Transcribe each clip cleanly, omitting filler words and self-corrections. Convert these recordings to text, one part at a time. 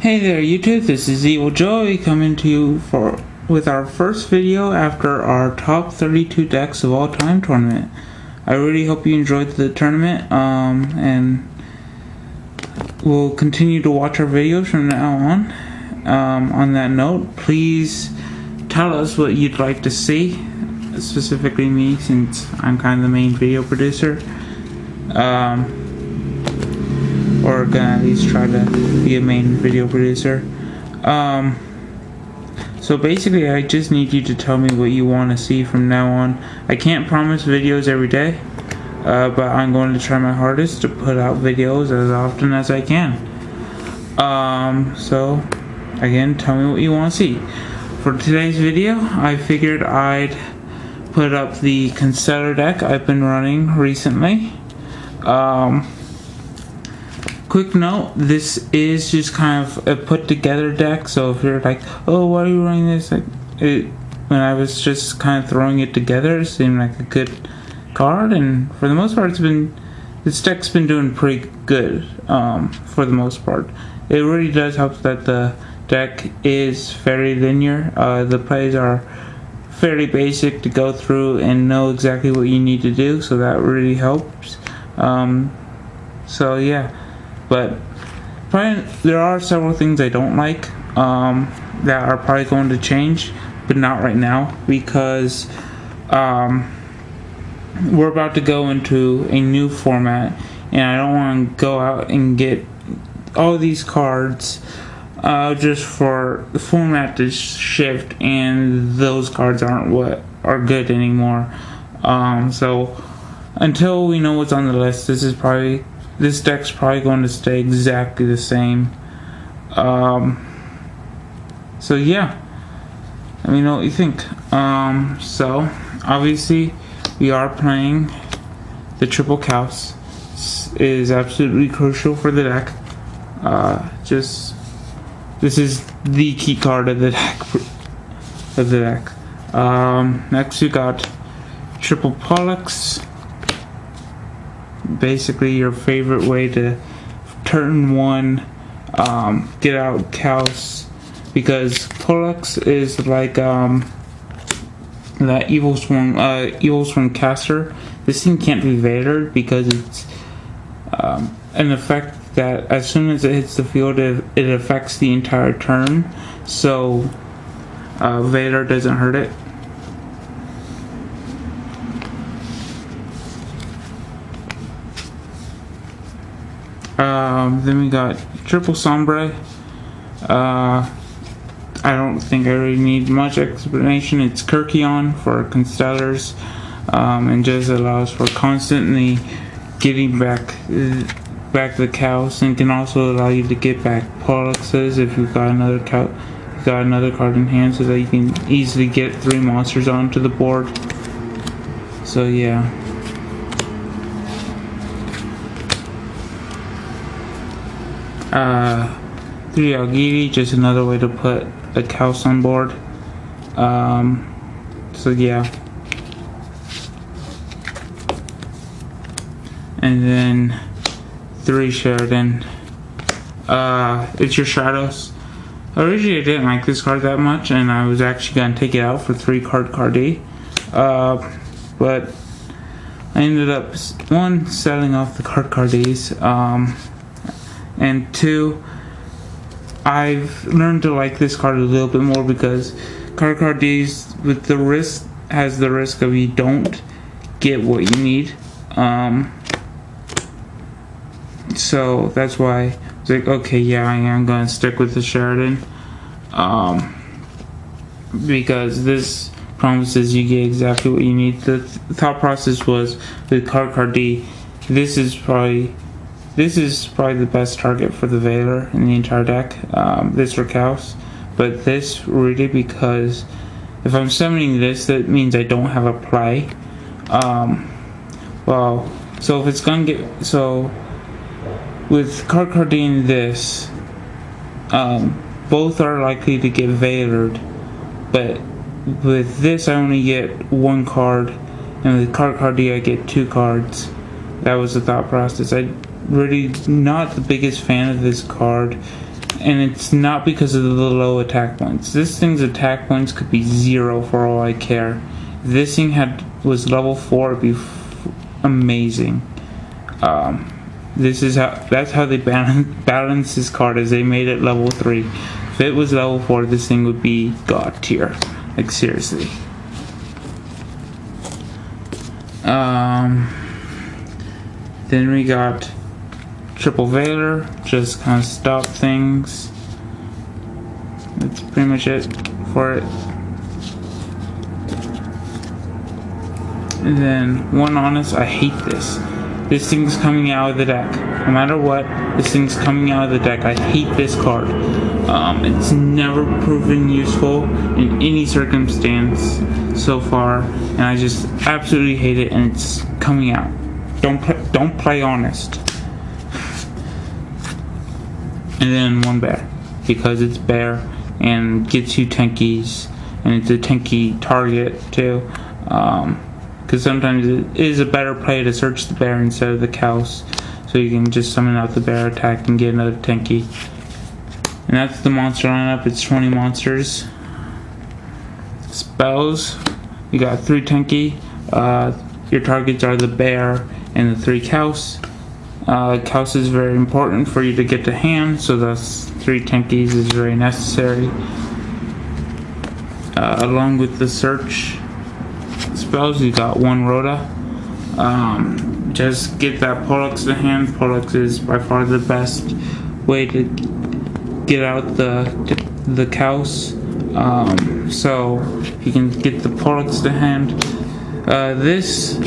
Hey there YouTube, this is Evil Joey coming to you with our first video after our top 32 decks of all time tournament. I really hope you enjoyed the tournament and we'll continue to watch our videos from now on. On that note, please tell us what you'd like to see, specifically me since I'm kind of the main video producer. Or gonna at least try to be a main video producer. So basically I just need you to tell me what you want to see from now on. I can't promise videos every day, but I'm going to try my hardest to put out videos as often as I can. So again, tell me what you want to see. For today's video, I figured I'd put up the Constellar deck I've been running recently. Quick note, this is just kind of a put together deck, so if you're like, oh, why are you running this? When I was just kind of throwing it together, it seemed like a good card, and for the most part this deck's been doing pretty good, for the most part. It really does help that the deck is very linear. The plays are fairly basic to go through and know exactly what you need to do, so that really helps. So yeah. But probably there are several things I don't like that are probably going to change, but not right now, because we're about to go into a new format, and I don't want to go out and get all these cards just for the format to shift, and those cards aren't what are good anymore. So until we know what's on the list, this deck's probably going to stay exactly the same. So yeah, let me know what you think. So obviously we are playing the triple Chaos. This is absolutely crucial for the deck. This is the key card of the deck. Next we got triple Pollux. Basically your favorite way to turn one get out Chaos, because Pollux is like that Evil Swarm caster. This thing can't be Vadered because it's an effect that as soon as it hits the field it affects the entire turn, so Vader doesn't hurt it. Then we got triple Sombre. I don't think I really need much explanation. It's Kirkion for Constellars, and just allows for constantly getting back the Chaos, and can also allow you to get back Polluxes if you've got another card in hand, so that you can easily get 3 monsters onto the board. So yeah. 3 Algiri, just another way to put a Chaos on board. So yeah. And then 3 Sheridan. It's your Shadows. Originally I didn't like this card that much, and I was actually gonna take it out for 3 Cardi. But I ended up 1, selling off the Cardis, and 2, I've learned to like this card a little bit more, because Cardis with the risk has the risk of you don't get what you need. So that's why I was like, okay, yeah, I am gonna stick with the Sheridan, because this promises you get exactly what you need. The thought process was with Cardi, this is probably the best target for the Vader in the entire deck, this or Chaos. But this really, because if I'm summoning this, that means I don't have a play. Well, so if it's gonna get, so with Cardi and this, both are likely to get Vadered, but with this I only get 1 card, and with Cardi I get 2 cards. That was the thought process. I really not the biggest fan of this card, and it's not because of the low attack points. This thing's attack points could be 0 for all I care. If this thing was level 4, it'd be amazing. That's how they balance this card, is they made it level 3. If it was level 4, this thing would be god tier. Like, seriously. Then we got Triple Veiler, just kind of stop things. That's pretty much it for it. And then One Honest, I hate this. This thing's coming out of the deck. No matter what, this thing's coming out of the deck. I hate this card. It's never proven useful in any circumstance so far, and I just absolutely hate it. And it's coming out. Don't play Honest. And then One Bear, because it's bear and gets you tankies, and it's a tanky target too. Because sometimes it is a better play to search the bear instead of the cows, so you can just summon out the bear attack and get another tanky. And that's the monster lineup. It's 20 monsters. Spells, you got 3 tanky. Your targets are the bear and the 3 cows. Cows is very important for you to get to hand, so thus 3 tankies is very necessary. Along with the search spells, you got 1 Rhoda. Just get that Pollux to hand. Pollux is by far the best way to get out the cows. So you can get the Pollux to hand. This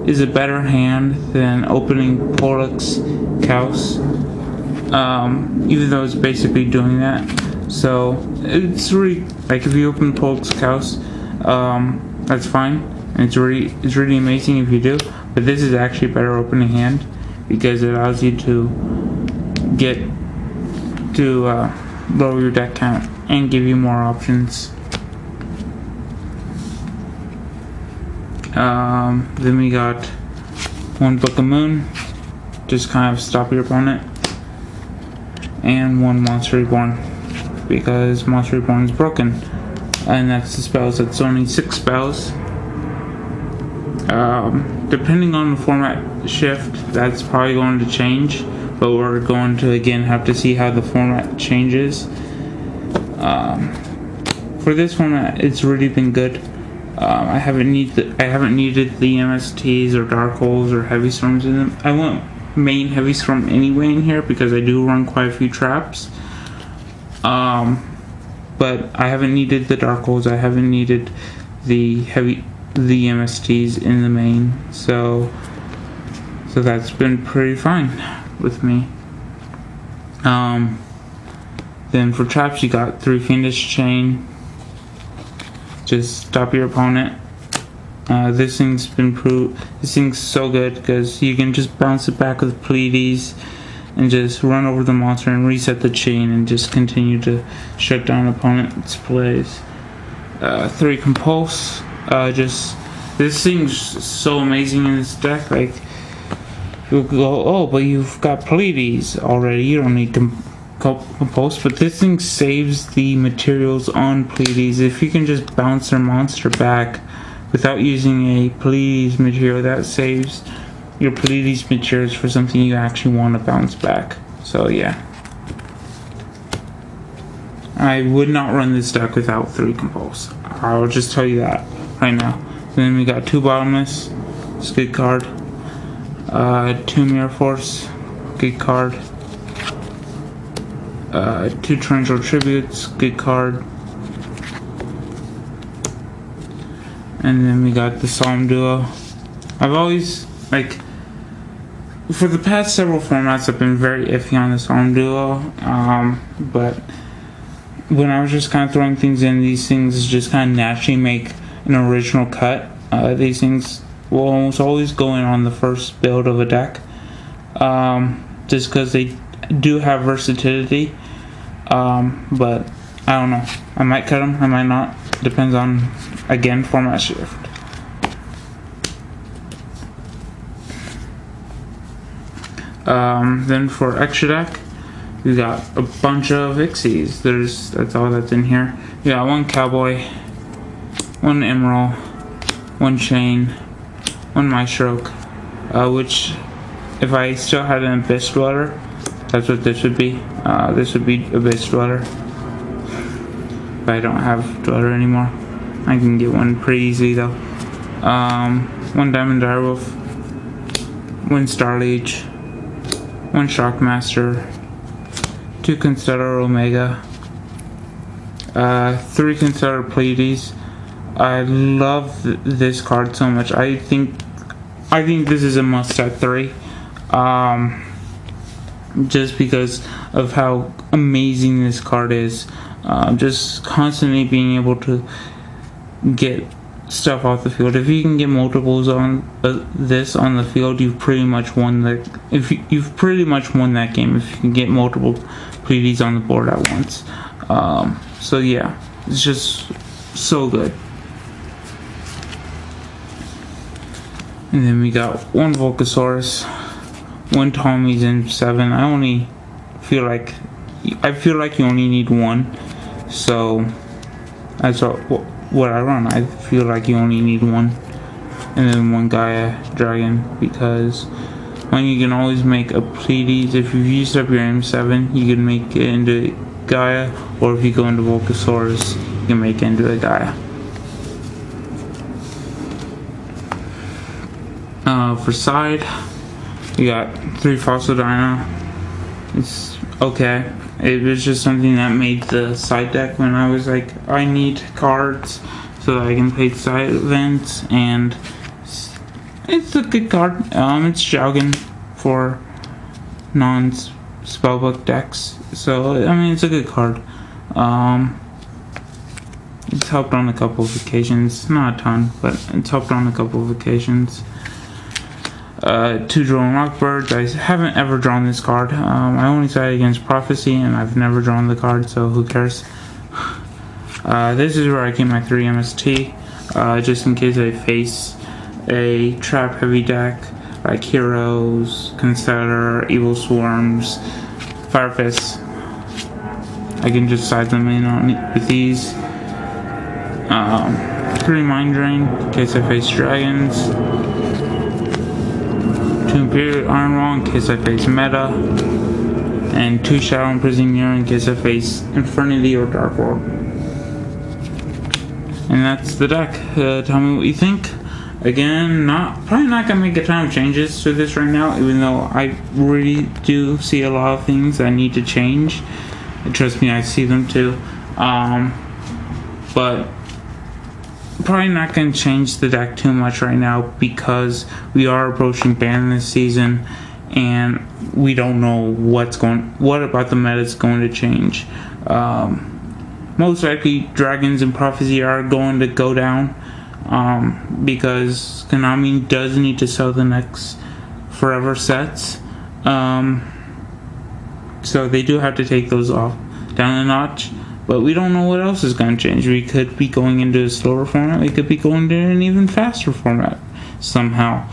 is a better hand than opening Pollux cows. Even though it's basically doing that. So it's really, like, if you open Pollux cows, that's fine, and it's really amazing if you do. But this is actually a better opening hand because it allows you to get to lower your deck count and give you more options. Then we got 1 Book of Moon, just kind of stop your opponent, and 1 Monster Reborn, because Monster Reborn is broken, and that's the spells. That's only 6 spells. Depending on the format shift, that's probably going to change, but we're going to again have to see how the format changes. For this format, it's really been good. I haven't needed the MSTs or Dark Holes or Heavy Storms in them. I want main Heavy Storm anyway in here because I do run quite a few traps. But I haven't needed the Dark Holes. I haven't needed the MSTs in the main. So that's been pretty fine with me. Then for traps, you got 3 Fiendish Chain. Just stop your opponent. This thing's so good because you can just bounce it back with Pleiades and just run over the monster and reset the chain and just continue to shut down opponent's plays. 3 Compulse. This thing's so amazing in this deck. Like, you'll go, oh, but you've got Pleiades already. You don't need Compulse, but this thing saves the materials on Pleiades. If you can just bounce their monster back without using a Pleiades material, that saves your Pleiades materials for something you actually want to bounce back. So yeah, I would not run this deck without 3 Compulse. I'll just tell you that right now. Then we got 2 Bottomless, it's a good card. 2 Mirror Force, good card. 2 Torrential Tributes, good card. And then we got the Solemn Duo. I've always, like, for the past several formats, I've been very iffy on the Solemn Duo. But when I was just kind of throwing things in, these things just kind of naturally make an original cut. These things will almost always go in on the first build of a deck. Just because they do have versatility. But I don't know. I might cut them, I might not. Depends on, again, format shift. Then for extra deck, we got a bunch of Ixies. That's all that's in here. We got one Cowboy, one Emerald, one Chain, one Maestroke, which if I still had an Abyss Dweller, that's what this would be. This would be Abyss Dweller. But I don't have Dweller anymore. I can get one pretty easily though. One Diamond Direwolf, one Starliege, one Shockmaster, two Constellar Omega, 3 Constellar Pleiades. I love this card so much. I think this is a must at 3. Just because of how amazing this card is. Just constantly being able to get stuff off the field. If you can get multiples on this on the field, you've pretty much won you've pretty much won that game if you can get multiple Pleiades on the board at once. So yeah, it's just so good. And then we got one Volcasaurus, one Tommy's in 7. I feel like you only need one, so that's what I run. I feel like you only need one, and then one Gaia Dragon, because when you can always make a Pleiades. If you've used up your M7, you can make it into Gaia, or if you go into Volcasaurus, you can make it into a Gaia. For side, you got 3 Fossil Dino. It's okay. It was just something that made the side deck when I was like, I need cards so that I can play side events, and it's a good card. It's Jaugen for non-spellbook decks, so I mean it's a good card. It's helped on a couple of occasions, not a ton, but it's helped on a couple of occasions. 2 Drone Rockbirds. I haven't ever drawn this card. I only tried against Prophecy, and I've never drawn the card, so who cares. This is where I keep my 3 MST, just in case I face a trap heavy deck like Heroes, Constellar, Evil Swarms, Firefists. I can just side them in with these. 3 Mind Drain in case I face dragons. 2 Imperial Iron Wall in case I face Meta, and 2 Shadow Imprisoning Mirror in case I face Infernity or Dark World. And that's the deck. Tell me what you think. Again, probably not gonna make a ton of changes to this right now, even though I really do see a lot of things that need to change. And trust me, I see them too. But probably not going to change the deck too much right now, because we are approaching ban this season and we don't know what about the meta is going to change. Most likely Dragons and Prophecy are going to go down, because Konami does need to sell the next Forever sets, so they do have to take those off down a notch. But we don't know what else is going to change. We could be going into a slower format. We could be going to an even faster format somehow.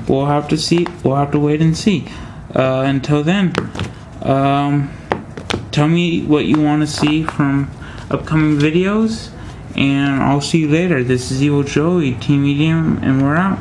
We'll have to see. We'll have to wait and see. Until then, tell me what you want to see from upcoming videos, and I'll see you later. This is Evil Joey, Team Medium, and we're out.